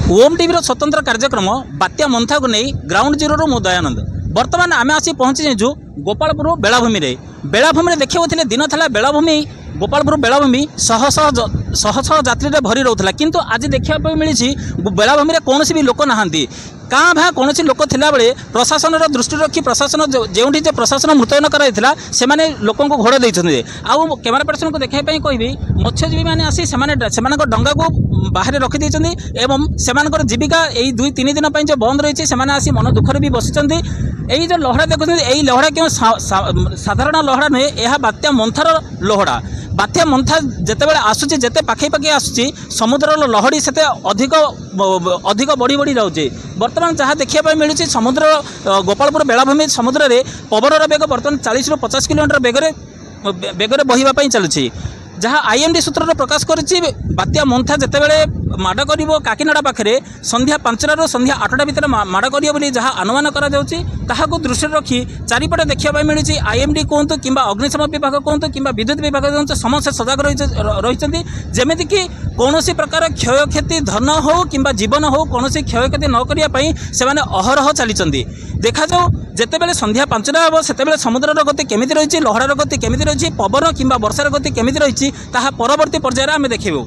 ओम TV स्वतंत्र कार्यक्रम बात्या मंथा को नहीं ग्राउंड जीरो मु दयानंद बर्तमान आम आसी पहुंची जाइछु गोपालपुर बेलाभूमि रे बेलाभूमि देखिए दिन था बेलाभूमि गोपालपुर बेलाभूमि शह शह यात्री भरी रोला किंतु आज देखा मिली बेलाभूमि कौन भी लोक नहांती काँ भा कौन लोक थिला बेले प्रशासन दृष्टि रखी प्रशासन जो प्रशासन मुतयन कराइला से लोक घोड़ देते आउ कैमेरा पर्सन को देखापी कहबी मत्स्यजीवी मैंने आसी डंगा को बाहर रखिदे एवं सेमानकर जीविका यही 2-3 दिन जो बंद रही से आसी मन दुखर भी बसिंट यही जो लहड़ा देखते यही लहड़ा क्यों साधारण लहड़ा नुहे यह बात्या मंथार लहड़ा बात्या मंथा जितेबाला आसूची जिते पाखे पाखे आसूची समुद्र लहड़ी से अधिक अधिक बढ़ी बढ़ी जाऊँगी बर्तमान जहाँ देखा मिली समुद्र गोपालपुर बेलाभूमि समुद्र में पवनर बेग बर्तमान 40 ରୁ 50 किलोमीटर बेगर बहिबा चलुची जहाँ आईएमडी सूत्र प्रकाश करी बात्या मंथा जितेबाला माड़ कर काकीनाड़ा पाखे संध्या 5टा ରୁ संध्या 8टा भितर माड़ कर जहाँ अनुमान कर दृष्टि रखी चारिपटे देखा मिली आईएमडी कहतु कि अग्निशम विभाग कहतु कि विद्युत विभाग कहतु समस्त सजग रही जमीक कौन प्रकार क्षयक्षति धन हो कि जीवन हो कौन क्षयक्षति न करने से अहरह चली देखा जाऊ जितेबाला संध्या 5टा हम से समुद्र गति केमी रही लहड़ार गति केमी रही पवन कि वर्षार गति केमी रही परवर्ती पर्यायर आम देखू।